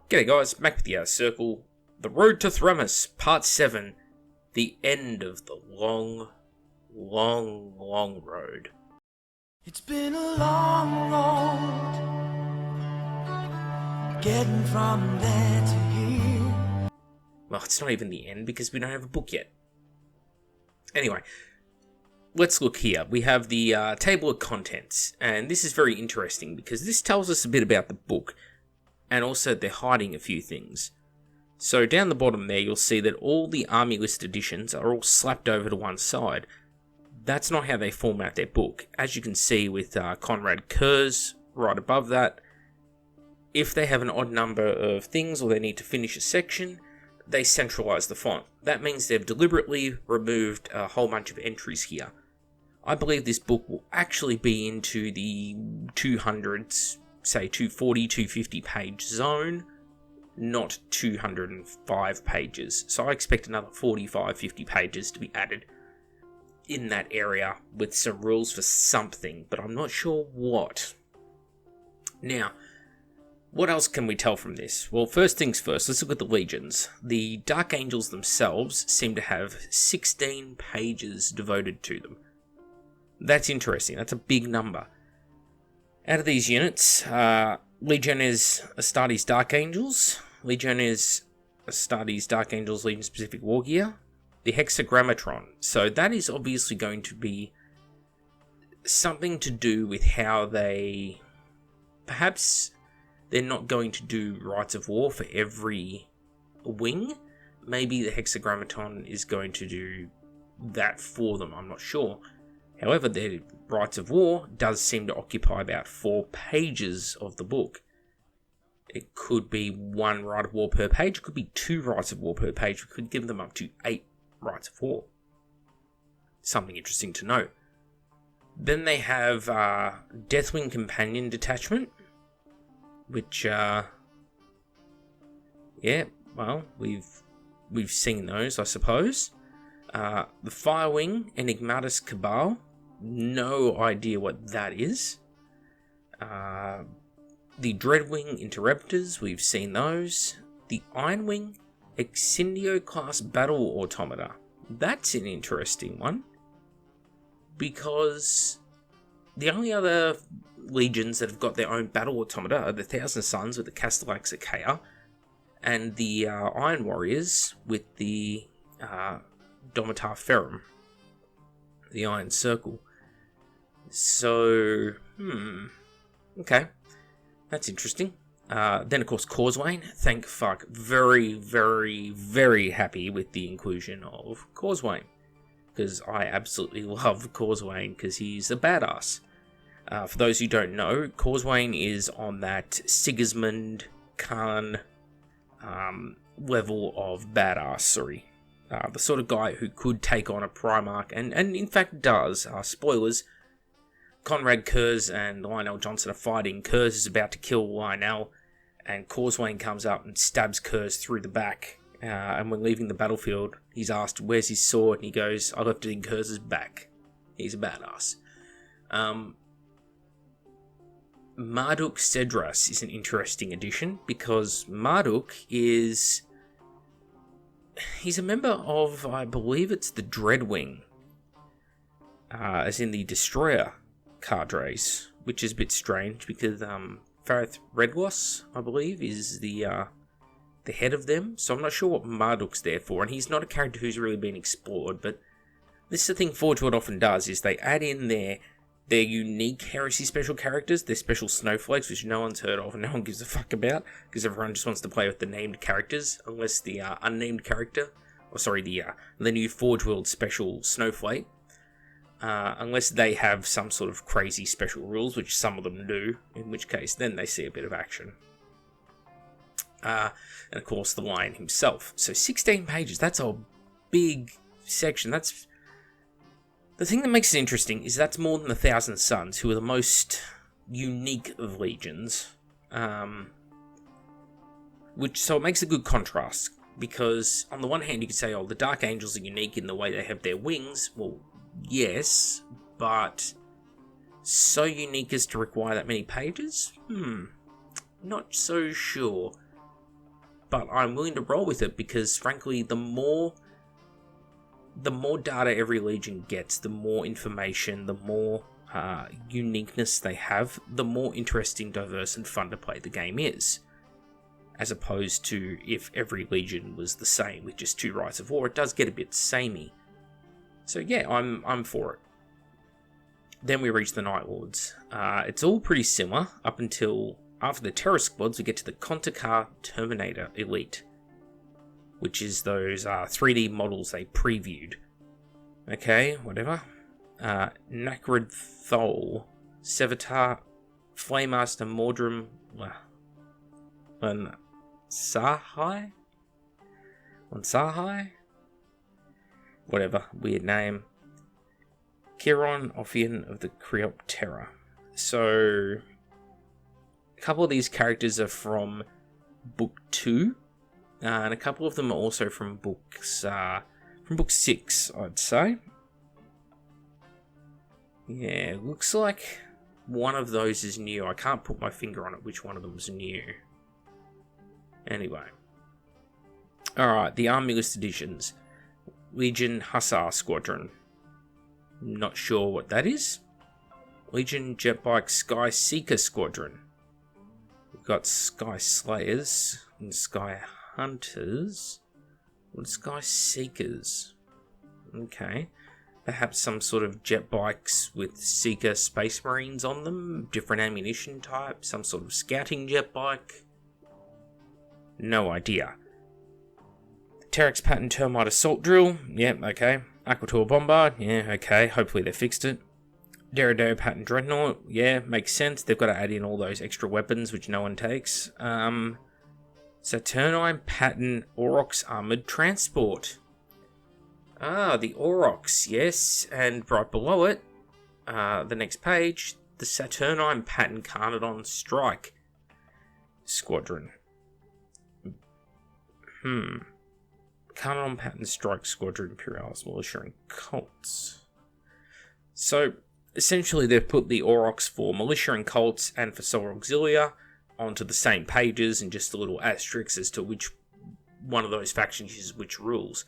G'day guys, back with the Circle. The Road to Thramas, Part 7. The end of the long road. It's been a long road, getting from there to here. Well, it's not even the end because we don't have a book yet. Anyway, let's look here. We have the table of contents, and this is very interesting because this tells us a bit about the book. And also they're hiding a few things. So down the bottom there, you'll see that all the army list editions are all slapped over to one side. That's not how they format their book. As you can see with Conrad Kurz right above that, if they have an odd number of things or they need to finish a section, they centralize the font. That means they've deliberately removed a whole bunch of entries here. I believe this book will actually be into the 200s, say 240, 250 page zone, not 205 pages. So I expect another 45, 50 pages to be added in that area with some rules for something, but I'm not sure what. Now, what else can we tell from this? Well, first things first, let's look at the legions. The Dark Angels themselves seem to have 16 pages devoted to them. That's interesting, that's a big number. Out of these units, Legiones Astartes Dark Angels, Legiones Astartes Dark Angels Legion Specific War Gear, the Hexagrammatron. So that is obviously going to be something to do with how they... Perhaps they're not going to do Rites of War for every wing. Maybe the Hexagrammatron is going to do that for them, I'm not sure. However, their Rites of War does seem to occupy about 4 pages of the book. It could be 1 Rite of War per page, it could be 2 Rites of War per page, we could give them up to 8 Rites of War. Something interesting to note. Then they have Deathwing Companion Detachment, which, yeah, well, we've seen those, I suppose. The Firewing Enigmatus Cabal, no idea what that is. The Dreadwing Interrupters, we've seen those. The Ironwing Exindio class battle automata, that's an interesting one, because the only other legions that have got their own battle automata are the Thousand Suns with the Castellax Achaea, and the Iron Warriors with the Domitar Ferrum, the Iron Circle. So, okay, that's interesting. Then, of course, Causewayne. Thank fuck. Very, very, very happy with the inclusion of Causewayne, because I absolutely love Causewayne because he's a badass. For those who don't know, Causewayne is on that Sigismund Khan level of badassery. The sort of guy who could take on a Primarch, and in fact does. Spoilers, Conrad Kurz and Lionel Johnson are fighting. Kurz is about to kill Lionel, and Causewayne comes up and stabs Kurz through the back. And when leaving the battlefield, he's asked, where's his sword? And he goes, I left it in Kurz's back. He's a badass. Marduk Cedras is an interesting addition, because Marduk is... He's a member of, I believe it's the Dreadwing, as in the Destroyer cadres, which is a bit strange because Fareth Redgloss, I believe, is the head of them. So I'm not sure what Marduk's there for, and he's not a character who's really been explored. But this is the thing Forge World often does: is they add in their unique Heresy special characters, their special snowflakes, which no one's heard of and no one gives a fuck about, because everyone just wants to play with the named characters, unless the unnamed character, or sorry, the new Forge World special snowflake, unless they have some sort of crazy special rules, which some of them do, in which case then they see a bit of action. And of course the Lion himself. So 16 pages, that's a big section. That's... The thing that makes it interesting is that's more than the Thousand Suns, who are the most unique of legions. So it makes a good contrast, because on the one hand you could say, oh, the Dark Angels are unique in the way they have their wings. Well, yes, but so unique as to require that many pages? Not so sure. but I'm willing to roll with it because, frankly, the more data every Legion gets, the more information, the more uniqueness they have, the more interesting, diverse, and fun to play the game is. As opposed to if every Legion was the same with just 2 Rites of War, it does get a bit samey. So yeah, I'm for it. Then we reach the Night Lords. It's all pretty similar up until after the Terror Squads we get to the Kontakar Terminator Elite, which is those 3D models they previewed. Okay, whatever. Nakrid Thol, Sevatar, Flamemaster Mordrum, and Sahai? Whatever, weird name. Chiron, Ophion of the Creoptera. So, a couple of these characters are from Book 2, and a couple of them are also from Book 6, I'd say. Yeah, looks like one of those is new. I can't put my finger on it which one of them is new. Anyway. Alright, the Army List Editions. Legion Hussar Squadron. Not sure what that is. Legion Jetbike Sky Seeker Squadron. We've got Sky Slayers and Sky Hunters. What are Sky Seekers? Okay. Perhaps some sort of jet bikes with Seeker Space Marines on them. Different ammunition type. Some sort of scouting jet bike. No idea. Terex Pattern Termite Assault Drill. Yep, okay. Aquator Bombard. Yeah, okay. Hopefully they fixed it. Derridero Pattern Dreadnought. Yeah, makes sense. They've got to add in all those extra weapons which no one takes. Saturnine Pattern Aurochs Armoured Transport. Ah, the Aurochs, yes. And right below it, the next page, the Saturnine Pattern Carnodon Strike Squadron. Carnodon Pattern Strike Squadron, Imperialis Militia and Cults. So, essentially they've put the Aurochs for Militia and Cults and for Solar Auxilia onto the same pages and just a little asterisk as to which one of those factions uses which rules.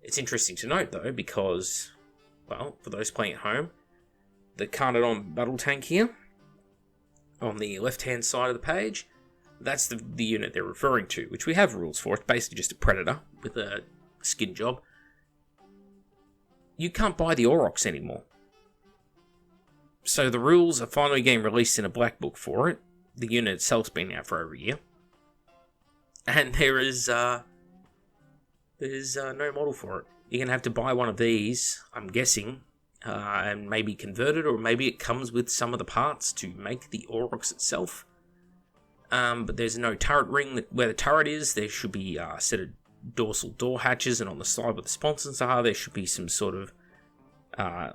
It's interesting to note though, because, well, for those playing at home, the Carnodon Battle Tank here, on the left-hand side of the page, that's the unit they're referring to, which we have rules for. It's basically just a Predator with a skin job. You can't buy the Aurochs anymore. So the rules are finally getting released in a black book for it. The unit itself's been out for over a year. And there's no model for it. You're going to have to buy one of these, I'm guessing, and maybe convert it, or maybe it comes with some of the parts to make the Aurochs itself. But there's no turret ring. Where the turret is, there should be a set of dorsal door hatches, and on the side where the sponsons are, there should be some sort of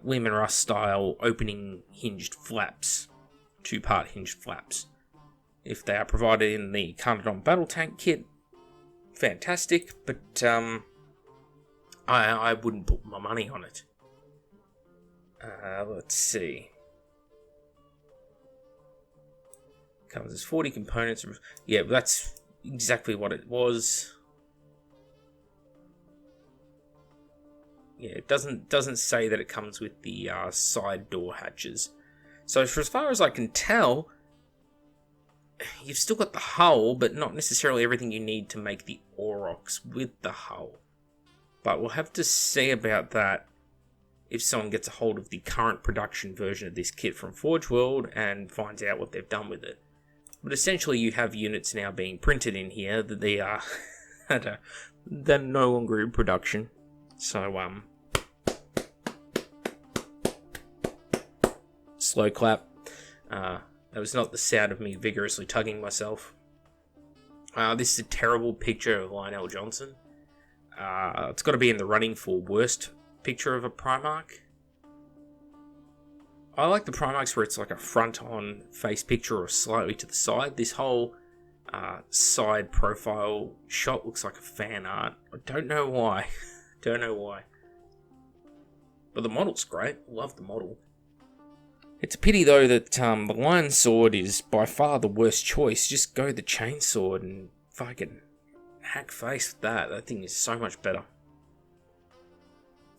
Lehman Russ style opening hinged flaps. 2-part hinged flaps. If they are provided in the Carnodon Battle Tank kit, fantastic, but I wouldn't put my money on it. Let's see. Comes as 40 components. Yeah, that's exactly what it was. Yeah, it doesn't say that it comes with the side door hatches. So for as far as I can tell, you've still got the hull, but not necessarily everything you need to make the Aurochs with the hull. But we'll have to see about that if someone gets a hold of the current production version of this kit from Forge World and finds out what they've done with it. But essentially you have units now being printed in here that they are they're no longer in production. So slow clap. That was not the sound of me vigorously tugging myself. This is a terrible picture of Lionel Johnson. It's got to be in the running for worst picture of a Primarch. I like the Primarchs where it's like a front-on face picture or slightly to the side. This whole side profile shot looks like a fan art. I don't know why. Don't know why. But the model's great. Love the model. It's a pity though that the Lion Sword is by far the worst choice. Just go the Chainsword and fucking Hack face with that. That thing is so much better.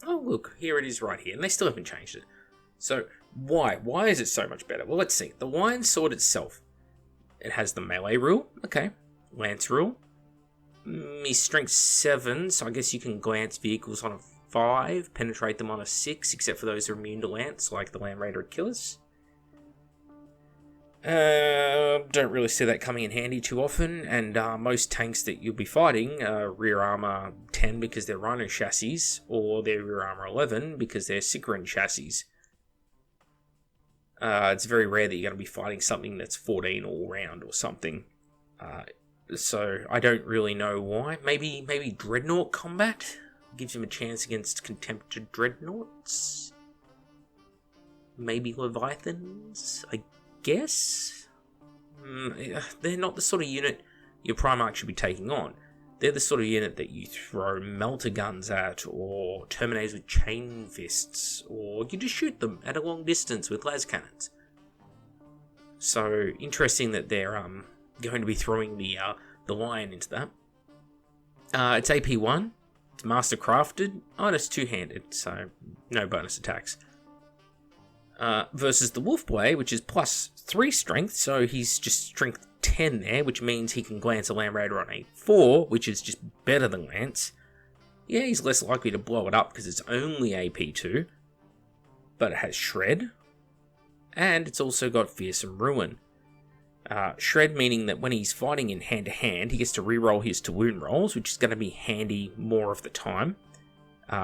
Oh, look, here it is right here. And they still haven't changed it. So, why? Why is it so much better? Well, let's see. The Lion Sword itself. It has the melee rule. Okay. Lance rule. Strength 7, so I guess you can glance vehicles on a 5, penetrate them on a 6, except for those who are immune to lance, like the Land Raider Achilles. Don't really see that coming in handy too often, and most tanks that you'll be fighting rear armor 10 because they're Rhino chassis, or they're rear armor 11 because they're Sicaran chassis. It's very rare that you're going to be fighting something that's 14 all round or something. So I don't really know why. Maybe Dreadnought combat gives him a chance against Contemptor Dreadnoughts. Maybe Leviathans, I guess? They're not the sort of unit your Primarch should be taking on. They're the sort of unit that you throw melter guns at, or Terminators with chain fists, or you just shoot them at a long distance with las cannons. So, interesting that they're going to be throwing the Lion into that. It's AP 1, it's Master Crafted, and it's two-handed, so no bonus attacks. Versus the Wolfblade, which is plus 3 strength, so he's just strength 10 there, which means he can glance a Land Raider on a 4, which is just better than Lance. Yeah, he's less likely to blow it up because it's only AP 2, but it has Shred, and it's also got Fearsome Ruin. Shred meaning that when he's fighting in hand-to-hand, he gets to reroll his to-wound rolls, which is going to be handy more of the time.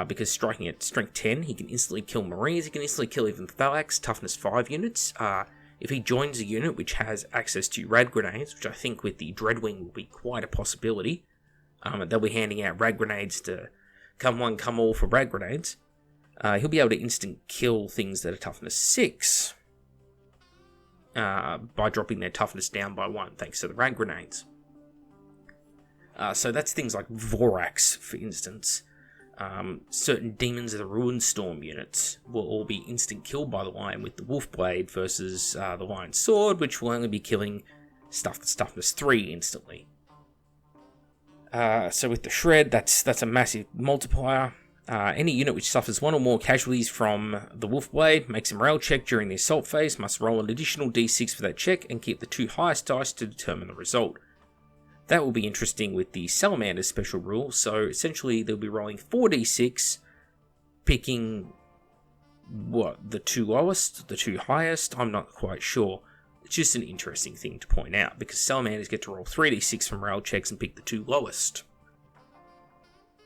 Because striking at strength 10, he can instantly kill Marines, he can instantly kill even Thalax, toughness 5 units. If he joins a unit which has access to rad grenades, which I think with the Dreadwing will be quite a possibility, they'll be handing out rad grenades to come one, come all for rad grenades, he'll be able to instant kill things that are toughness 6 by dropping their toughness down by 1, thanks to the rad grenades. So that's things like Vorax, for instance. Certain Demons of the Ruinstorm units will all be instant killed by the Lion with the Wolfblade versus the Lion Sword, which will only be killing stuff that's toughness 3 instantly. So with the Shred, that's a massive multiplier. Any unit which suffers 1 or more casualties from the Wolfblade makes a morale check during the assault phase, must roll an additional d6 for that check and keep the 2 highest dice to determine the result. That will be interesting with the Salamander's special rule, so essentially they'll be rolling 4d6, picking, the 2 lowest, the 2 highest, I'm not quite sure. It's just an interesting thing to point out, because Salamanders get to roll 3d6 from rail checks and pick the 2 lowest.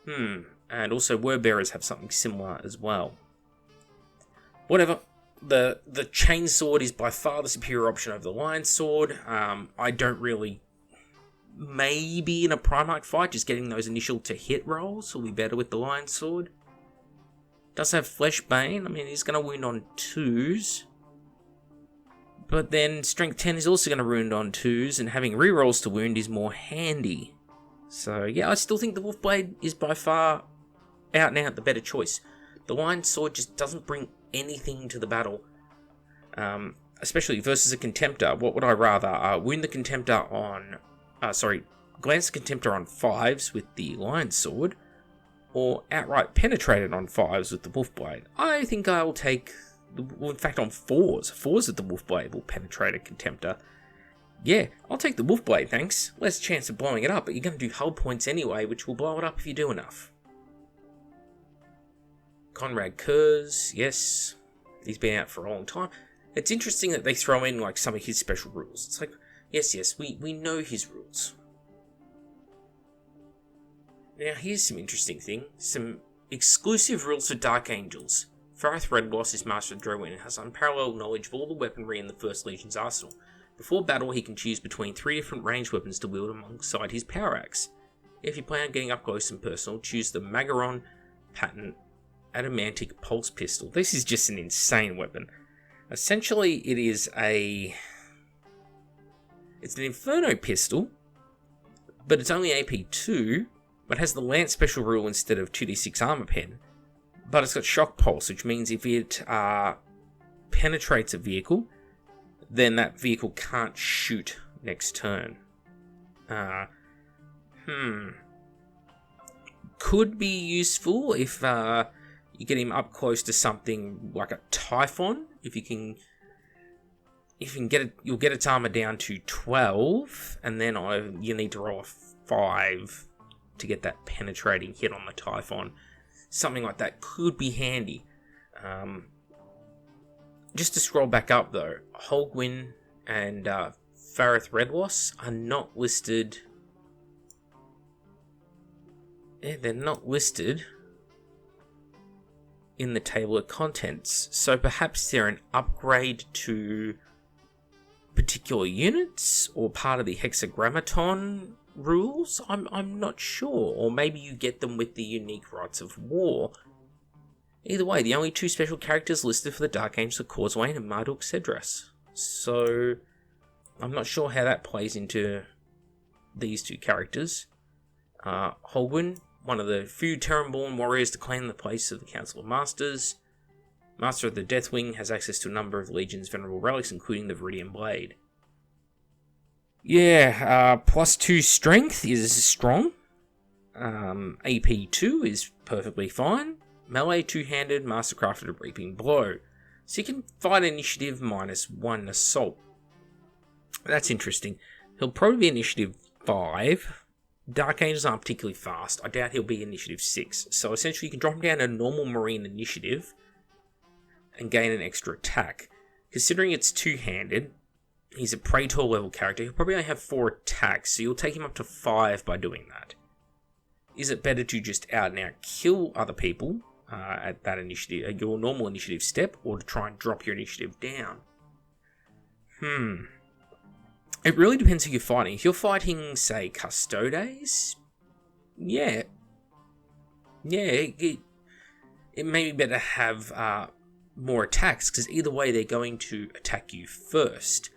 And also Wordbearers have something similar as well. Whatever, the Chainsword is by far the superior option over the Lion Sword. I don't really... Maybe in a Primarch fight, just getting those initial to hit rolls will be better with the Lion Sword. Does have Flesh Bane, I mean he's going to wound on 2s. But then Strength 10 is also going to wound on 2s, and having rerolls to wound is more handy. So yeah, I still think the Wolfblade is by far out and out the better choice. The Lion Sword just doesn't bring anything to the battle. Especially versus a Contemptor. What would I rather? Wound the Contemptor on... glance the Contemptor on 5s with the Lion Sword, or outright penetrate it on 5s with the Wolfblade. I think I will take, in fact on 4s. 4s with the Wolfblade will penetrate a Contemptor. Yeah, I'll take the Wolfblade, thanks. Less chance of blowing it up, but you're going to do hull points anyway, which will blow it up if you do enough. Conrad Kurz, yes, he's been out for a long time. It's interesting that they throw in like some of his special rules. It's like, yes, we know his rules. Now, here's some interesting thing. Some exclusive rules for Dark Angels. Farith Redloss is Master of Dreadwing and has unparalleled knowledge of all the weaponry in the First Legion's arsenal. Before battle, he can choose between 3 different ranged weapons to wield alongside his power axe. If you plan on getting up close and personal, choose the Magaron Patent Adamantic Pulse Pistol. This is just an insane weapon. Essentially, it's an Inferno pistol, but it's only AP 2, but has the Lance special rule instead of 2d6 armor pen. But it's got shock pulse, which means if it penetrates a vehicle, then that vehicle can't shoot next turn. could be useful if you get him up close to something like a Typhon. If you can get it, you'll get its armor down to 12, and then you need to roll a 5 to get that penetrating hit on the Typhon. Something like that could be handy. Just to scroll back up though, Holgwyn and Fareth Redwas are not listed. Yeah, they're not listed in the table of contents, so perhaps they're an upgrade to particular units or part of the Hexagrammaton rules. I'm not sure, or maybe you get them with the unique rites of war. Either way, the only 2 special characters listed for the Dark Angels are Causeway and Marduk Cedras, so I'm not sure how that plays into these 2 characters. Holgwyn, one of the few Terranborn warriors to claim the place of the Council of Masters. Master of the Deathwing, has access to a number of the Legion's venerable relics, including the Viridian Blade. Yeah, +2 strength is strong. AP 2 is perfectly fine. Melee 2-handed, mastercrafted a reaping blow. So you can fight initiative -1 assault. That's interesting. He'll probably be initiative 5. Dark Angels aren't particularly fast. I doubt he'll be initiative 6. So essentially you can drop him down to normal marine initiative and gain an extra attack. Considering it's 2-handed, he's a Praetor level character. He'll probably only have 4 attacks, so you'll take him up to 5 by doing that. Is it better to just out and out kill other people at that initiative, at your normal initiative step, or to try and drop your initiative down? It really depends who you're fighting. If you're fighting, say, Custodes, it may be better to have more attacks, because either way they're going to attack you first.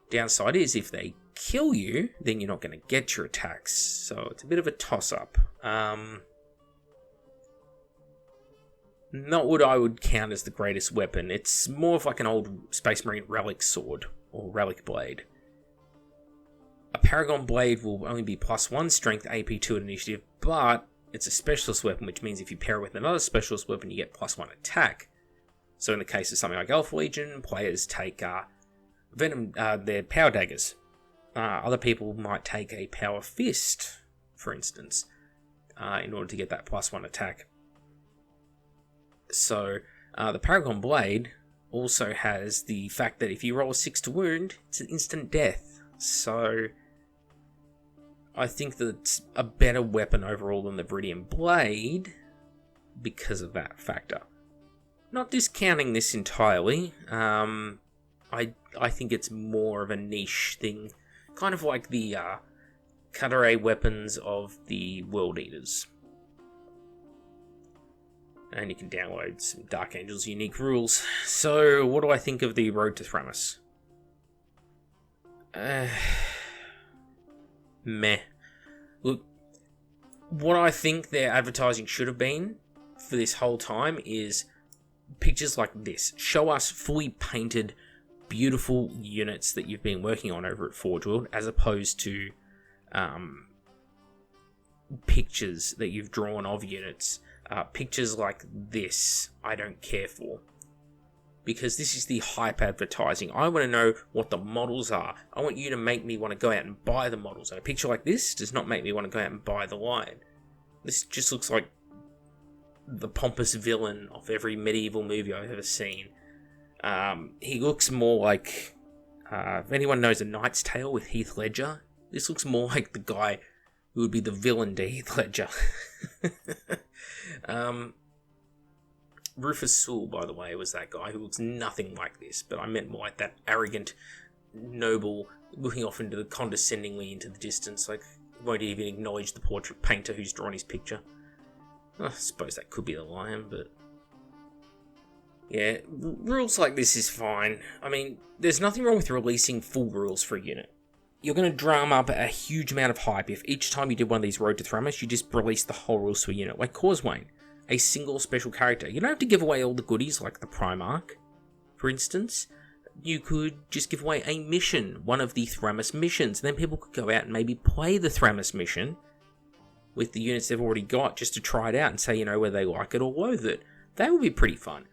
Downside is if they kill you, then you're not going to get your attacks, so it's a bit of a toss-up. Not what I would count as the greatest weapon. It's more of like an old Space Marine relic sword, or relic blade. A Paragon Blade will only be +1 strength, AP 2 initiative, but it's a specialist weapon, which means if you pair it with another specialist weapon, you get +1 attack. So in the case of something like Alpha Legion, players take Venom, their Power Daggers. Other people might take a Power Fist, for instance, in order to get that +1 attack. So the Paragon Blade also has the fact that if you roll a 6 to wound, it's an instant death. So I think that it's a better weapon overall than the Viridian Blade because of that factor. Not discounting this entirely. I think it's more of a niche thing, kind of like the Cutare weapons of the World Eaters. And you can download some Dark Angels unique rules. So, what do I think of the Road to Thramas? Meh. Look, what I think their advertising should have been for this whole time is pictures like this. Show us fully painted, beautiful units that you've been working on over at Forge World, as opposed to pictures that you've drawn of units. Pictures like this, I don't care for. Because this is the hype advertising. I want to know what the models are. I want you to make me want to go out and buy the models. And a picture like this does not make me want to go out and buy the line. This just looks like the pompous villain of every medieval movie I've ever seen. He looks more like... if anyone knows A Knight's Tale with Heath Ledger, this looks more like the guy who would be the villain to Heath Ledger. Rufus Sewell, by the way, was that guy who looks nothing like this, but I meant more like that arrogant, noble, looking off into the condescendingly into the distance, like won't even acknowledge the portrait painter who's drawn his picture. I suppose that could be the lion, but yeah, rules like this is fine. I mean, there's nothing wrong with releasing full rules for a unit. You're going to drum up a huge amount of hype if each time you did one of these Road to Thramas, you just release the whole rules for a unit, like Causeway. A single special character. You don't have to give away all the goodies like the Primarch, for instance. You could just give away a mission, one of the Thramas missions, and then people could go out and maybe play the Thramas mission with the units they've already got just to try it out and say, you know, whether they like it or loathe it. That would be pretty fun.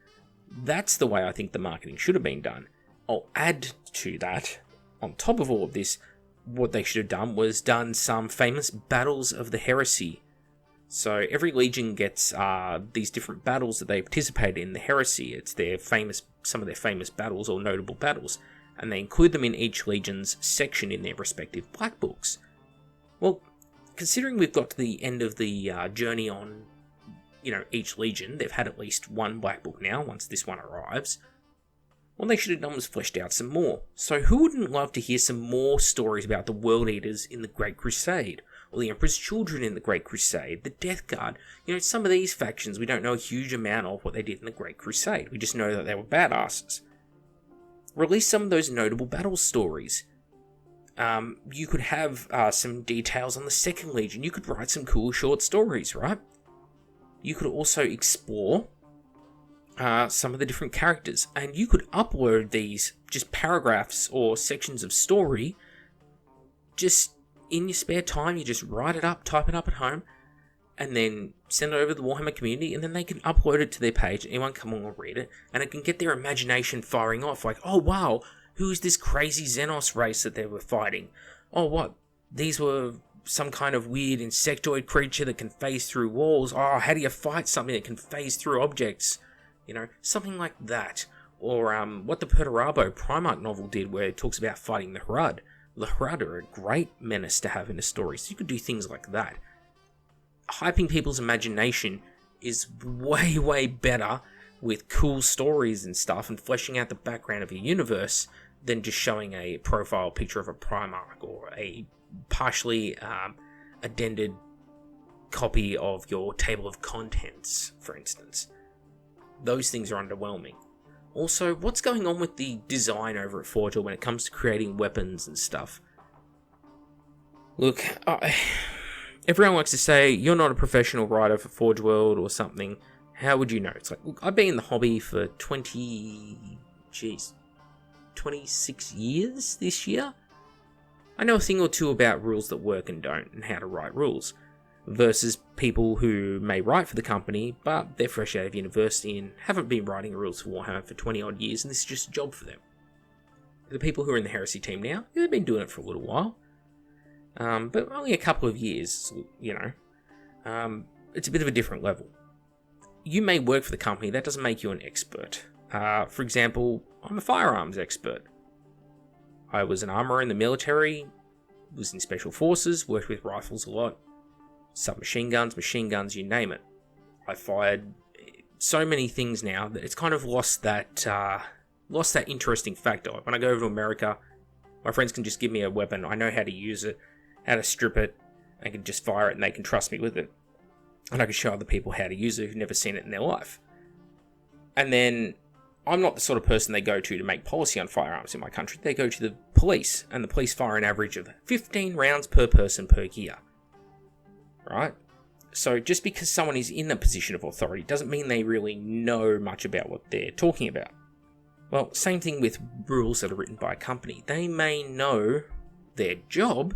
That's the way I think the marketing should have been done. I'll add to that, on top of all of this, what they should have done was done some famous battles of the Heresy. So every legion gets these different battles that they participate in the Heresy. It's some of their famous battles or notable battles, and they include them in each legion's section in their respective black books. Well, considering we've got to the end of the journey on, you know, each legion, they've had at least one black book now once this one arrives. What they should have done was fleshed out some more. So who wouldn't love to hear some more stories about the World Eaters in the Great Crusade, or the Emperor's Children in the Great Crusade, the Death Guard? You know, some of these factions we don't know a huge amount of what they did in the Great Crusade. We just know that they were badasses. Release some of those notable battle stories. You could have some details on the Second Legion. You could write some cool short stories, right? You could also explore some of the different characters, and you could upload these just paragraphs or sections of story just in your spare time. You just write it up, type it up at home, and then send it over to the Warhammer community, and then they can upload it to their page. Anyone come along and read it, and it can get their imagination firing off. Like, oh wow, who is this crazy Xenos race that they were fighting? Oh, what? These were some kind of weird insectoid creature that can phase through walls. Oh, how do you fight something that can phase through objects? You know, something like that. Or what the Perturabo Primarch novel did, where it talks about fighting the Hrud. The Hrud are a great menace to have in a story, so you could do things like that. Hyping people's imagination is way, way better with cool stories and stuff, and fleshing out the background of a universe, than just showing a profile picture of a Primarch, or a partially addended copy of your table of contents, for instance. Those things are underwhelming. Also, what's going on with the design over at Forge when it comes to creating weapons and stuff? Look, everyone likes to say, you're not a professional writer for Forge World or something. How would you know? It's like, look, I've been in the hobby for 26 years this year. I know a thing or two about rules that work and don't, and how to write rules. Versus people who may write for the company, but they're fresh out of university and haven't been writing rules for Warhammer for 20 odd years, and this is just a job for them. The people who are in the Heresy team now, they've been doing it for a little while. But only a couple of years, you know. It's a bit of a different level. You may work for the company, that doesn't make you an expert. For example, I'm a firearms expert. I was an armourer in the military, was in special forces, worked with rifles a lot. Submachine guns, machine guns, you name it. I fired so many things now that it's kind of lost that interesting factor. When I go over to America, my friends can just give me a weapon. I know how to use it, how to strip it. I can just fire it and they can trust me with it. And I can show other people how to use it who've never seen it in their life. And then I'm not the sort of person they go to make policy on firearms in my country. They go to the police, and the police fire an average of 15 rounds per person per year. Right? So just because someone is in a position of authority doesn't mean they really know much about what they're talking about. Well, same thing with rules that are written by a company. They may know their job,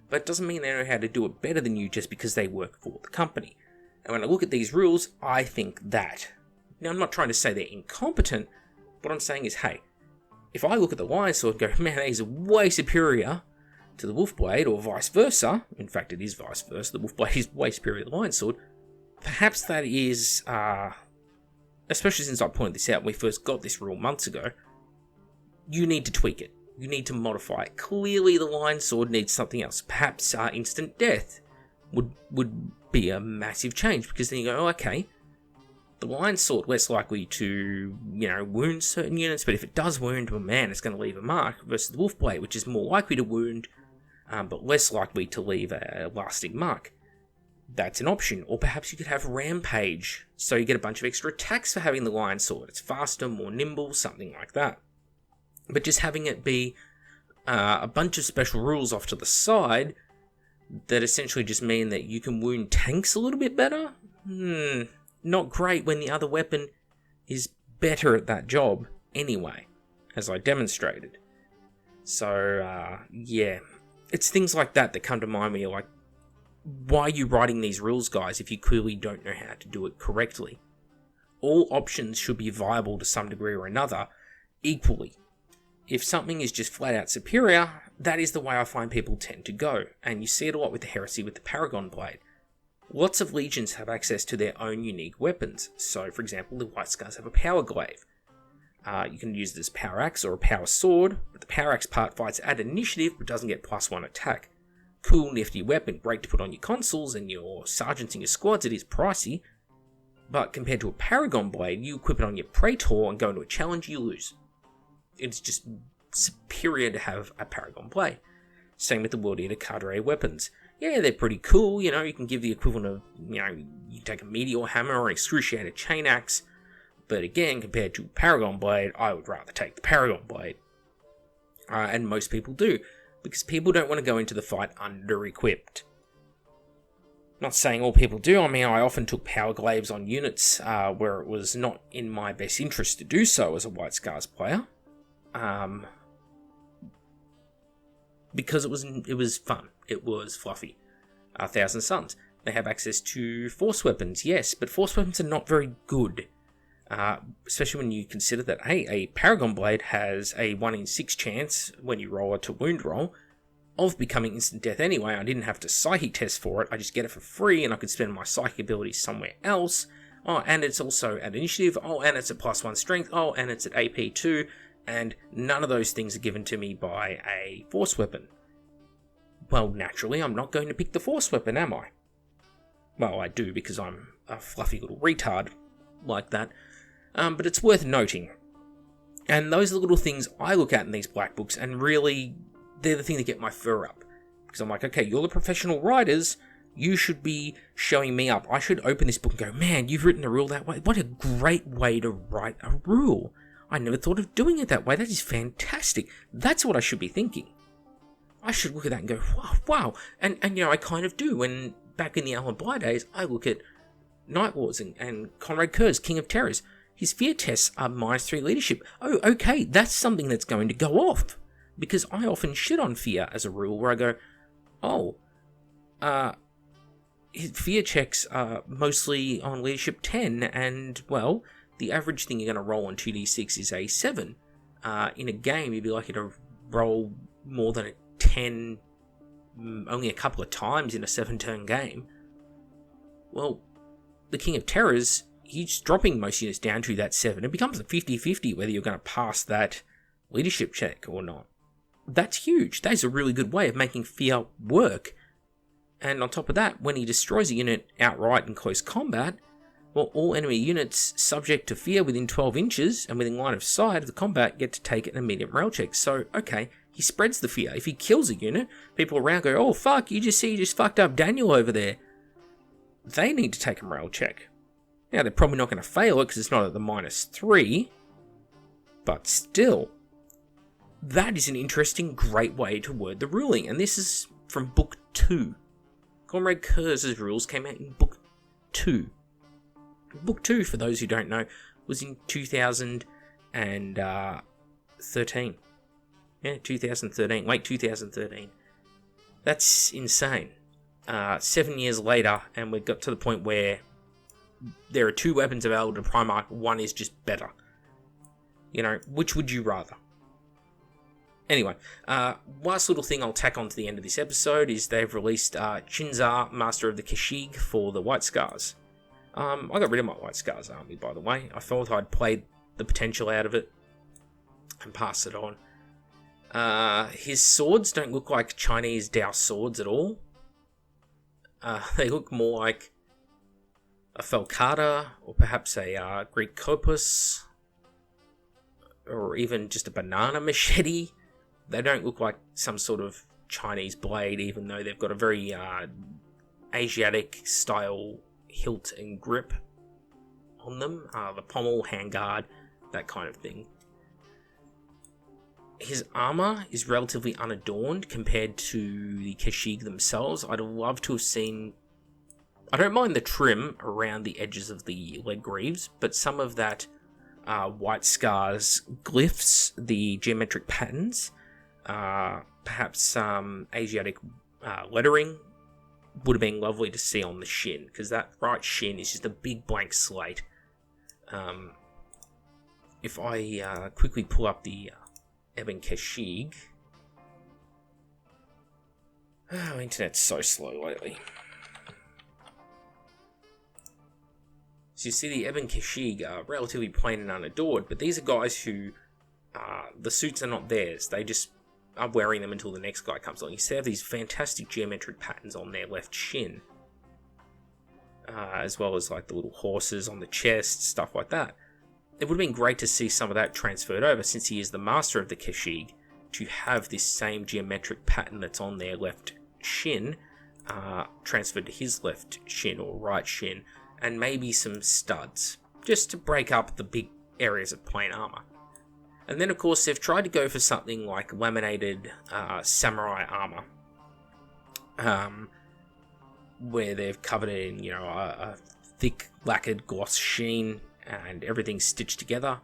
but it doesn't mean they know how to do it better than you just because they work for the company. And when I look at these rules, I think that. Now, I'm not trying to say they're incompetent. What I'm saying is, hey, if I look at the Lion Sword and go, man, that is way superior to the Wolfblade, or vice versa, in fact it is vice versa, the Wolfblade is way superior to the Lion Sword, perhaps that is, especially since I pointed this out when we first got this rule months ago, you need to tweak it. You need to modify it. Clearly the Lion Sword needs something else. Perhaps instant death would be a massive change, because then you go, oh, okay, the Lion Sword less likely to, wound certain units, but if it does wound, well, man, it's going to leave a mark, versus the Wolfblade, which is more likely to wound, but less likely to leave a lasting mark. That's an option. Or perhaps you could have Rampage, so you get a bunch of extra attacks for having the Lion Sword. It's faster, more nimble, something like that. But just having it be a bunch of special rules off to the side that essentially just mean that you can wound tanks a little bit better? Not great when the other weapon is better at that job anyway, as I demonstrated. So, yeah. It's things like that that come to mind when you're like, why are you writing these rules, guys, if you clearly don't know how to do it correctly? All options should be viable to some degree or another, equally. If something is just flat out superior, that is the way I find people tend to go, and you see it a lot with the Heresy with the Paragon Blade. Lots of legions have access to their own unique weapons, so for example the White Scars have a Power Glaive. You can use it as Power Axe or a Power Sword, but the Power Axe part fights at initiative but doesn't get +1 attack. Cool, nifty weapon, great to put on your consoles and your sergeants and your squads. It is pricey, but compared to a Paragon Blade, you equip it on your Praetor and go into a challenge, you lose. It's just superior to have a Paragon Blade. Same with the World Eater Cadre weapons. Yeah, they're pretty cool, you can give the equivalent of, you take a Meteor Hammer or an Excruciator Chain Axe, but again, compared to Paragon Blade, I would rather take the Paragon Blade. And most people do, because people don't want to go into the fight under-equipped. Not saying all people do. I often took Power Glaives on units where it was not in my best interest to do so as a White Scars player. Because it was fun. It was fluffy. Thousand Suns. They have access to Force Weapons, yes, but Force Weapons are not very good. Especially when you consider that, hey, a Paragon Blade has a 1 in 6 chance, when you roll it to wound roll, of becoming instant death anyway. I didn't have to psychic test for it, I just get it for free, and I could spend my psychic abilities somewhere else. Oh, and it's also at initiative, oh, and it's at +1 strength, oh, and it's at AP 2, and none of those things are given to me by a Force Weapon. Well, naturally, I'm not going to pick the Force Weapon, am I? Well, I do, because I'm a fluffy little retard like that. But it's worth noting. And those are the little things I look at in these black books, and really, they're the thing that get my fur up. Because I'm like, okay, you're the professional writers, you should be showing me up. I should open this book and go, man, you've written a rule that way. What a great way to write a rule. I never thought of doing it that way. That is fantastic. That's what I should be thinking. I should look at that and go, wow. And I kind of do. When back in the Alan Bly days, I look at Night Wars and Conrad Kerr's King of Terrors. His fear tests are -3 leadership. Oh, okay, that's something that's going to go off. Because I often shit on fear as a rule, where I go, his fear checks are mostly on leadership 10, and, well, the average thing you're going to roll on 2d6 is a 7. In a game, you'd be likely to roll more than a 10 only a couple of times in a 7-turn game. Well, the King of Terrors, he's dropping most units down to that 7. It becomes a 50-50 whether you're going to pass that leadership check or not. That's huge. That is a really good way of making fear work. And on top of that, when he destroys a unit outright in close combat, well, all enemy units subject to fear within 12 inches and within line of sight of the combat get to take an immediate morale check. So, okay, he spreads the fear. If he kills a unit, people around go, oh, fuck, you just fucked up Daniel over there. They need to take a morale check. Now, they're probably not going to fail it because it's not at the -3, but still, that is an interesting, great way to word the ruling. And this is from Book 2. Conrad Kerr's rules came out in Book 2. Book 2, for those who don't know, was in 2013. Yeah, 2013. Late 2013. That's insane. 7 years later, and we got to the point where there are 2 weapons available to Primarch. One is just better. Which would you rather? Anyway, last little thing I'll tack on to the end of this episode is they've released Chinzar, Master of the Kashyyyk, for the White Scars. I got rid of my White Scars army, by the way. I thought I'd played the potential out of it and passed it on. His swords don't look like Chinese Dao swords at all. They look more like a Felkata, or perhaps a Greek Kopus, or even just a banana machete. They don't look like some sort of Chinese blade, even though they've got a very Asiatic style hilt and grip on them. The pommel, handguard, that kind of thing. His armor is relatively unadorned compared to the Kashyyyk themselves. I'd love to have seen... I don't mind the trim around the edges of the leg greaves, but some of that White Scars glyphs, the geometric patterns, perhaps some Asiatic lettering would have been lovely to see on the shin, because that right shin is just a big blank slate. If I quickly pull up the Ebon Kashig. Oh, internet's so slow lately. So you see the Ebon Kashig are relatively plain and unadored, but these are guys who, the suits are not theirs. They just are wearing them until the next guy comes along. You see they have these fantastic geometric patterns on their left shin, as well as like the little horses on the chest, stuff like that. It would have been great to see some of that transferred over, since he is the master of the Kashig, to have this same geometric pattern that's on their left shin transferred to his left shin or right shin, and maybe some studs, just to break up the big areas of plain armor. And then, of course, they've tried to go for something like laminated samurai armor, where they've covered it in, a thick lacquered gloss sheen, and everything's stitched together.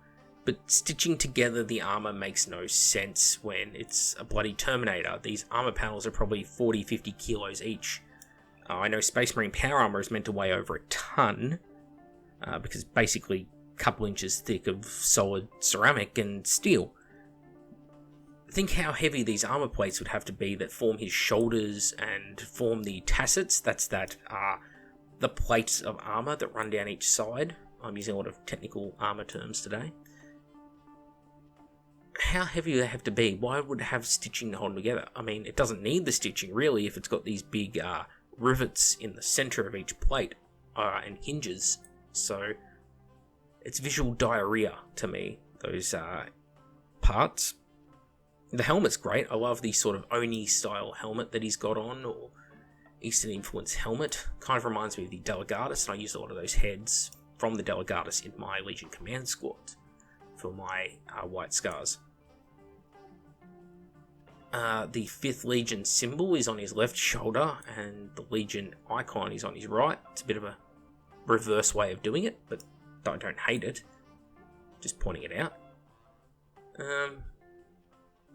But stitching together the armor makes no sense when it's a bloody Terminator. These armor panels are probably 40-50 kilos each. I know Space Marine power armor is meant to weigh over a ton, because basically a couple inches thick of solid ceramic and steel. Think how heavy these armor plates would have to be that form his shoulders and form the tassets. That's the plates of armor that run down each side. I'm using a lot of technical armor terms today. How heavy do they have to be? Why would it have stitching to hold them together? I mean, it doesn't need the stitching, really, if it's got these big rivets in the center of each plate and hinges. So it's visual diarrhea to me, those parts. The helmet's great. I love the sort of Oni-style helmet that he's got on, or Eastern influence helmet. Kind of reminds me of the Delegatus, and I use a lot of those heads from the Delegatus in my Legion Command Squad for my White Scars. The 5th Legion symbol is on his left shoulder, and the Legion icon is on his right. It's a bit of a reverse way of doing it, but I don't hate it. Just pointing it out.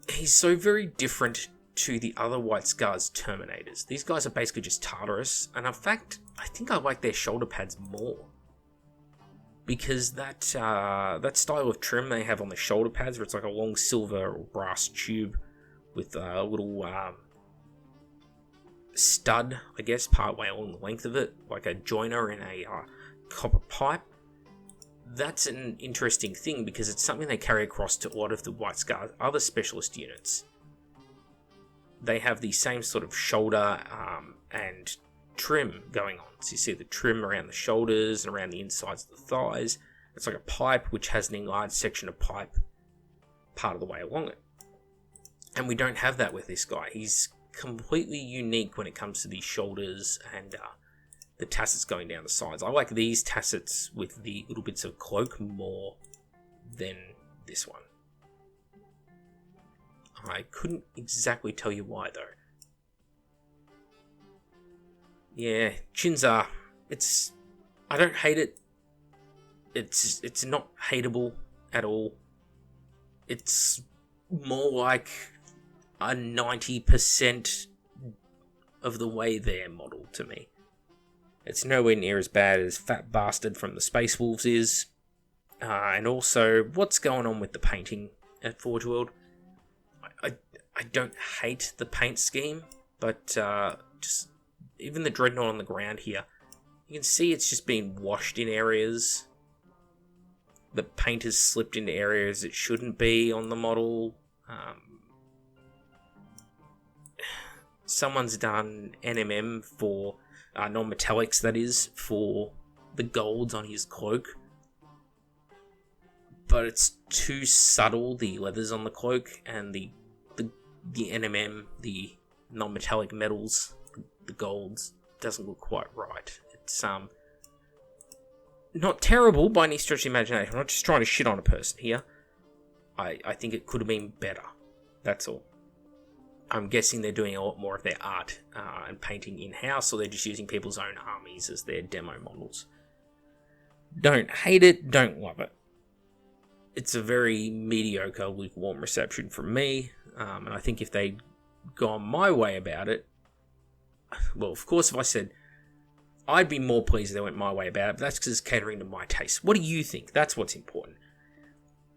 He's so very different to the other White Scars Terminators. These guys are basically just Tartarus, and in fact, I think I like their shoulder pads more. Because that style of trim they have on the shoulder pads, where it's like a long silver or brass tube with a little stud, I guess, partway along the length of it, like a joiner in a copper pipe. That's an interesting thing, because it's something they carry across to a lot of the White Scars other specialist units. They have the same sort of shoulder and trim going on. So you see the trim around the shoulders and around the insides of the thighs. It's like a pipe which has an enlarged section of pipe part of the way along it. And we don't have that with this guy. He's completely unique when it comes to the shoulders and the tassets going down the sides. I like these tassets with the little bits of cloak more than this one. I couldn't exactly tell you why though. Yeah, Chinza, I don't hate it. It's not hateable at all. It's more like a 90% of the way they're modeled to me. It's nowhere near as bad as Fat Bastard from the Space Wolves is. And also, what's going on with the painting at Forge World? I don't hate the paint scheme, but just even the Dreadnought on the ground here, you can see it's just been washed in areas. The paint has slipped into areas it shouldn't be on the model. Someone's done NMM for non-metallics, that is, for the golds on his cloak. But it's too subtle, the leathers on the cloak, and the NMM, the non-metallic metals, the golds, doesn't look quite right. It's not terrible by any stretch of the imagination. I'm not just trying to shit on a person here. I think it could have been better. That's all. I'm guessing they're doing a lot more of their art and painting in-house, or they're just using people's own armies as their demo models. Don't hate it, don't love it. It's a very mediocre, lukewarm reception from me, and I think if they'd gone my way about it, well, of course, if I said I'd be more pleased if they went my way about it, but that's because it's catering to my taste. What do you think? That's what's important.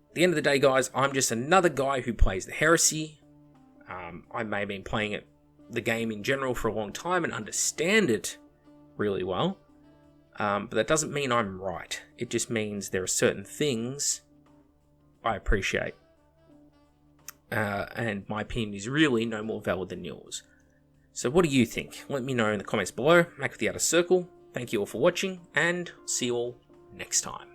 At the end of the day, guys, I'm just another guy who plays the Heresy. I may have been playing the game in general for a long time and understand it really well, but that doesn't mean I'm right. It just means there are certain things I appreciate, and my opinion is really no more valid than yours. So what do you think? Let me know in the comments below. Mac with the Outer Circle. Thank you all for watching, and see you all next time.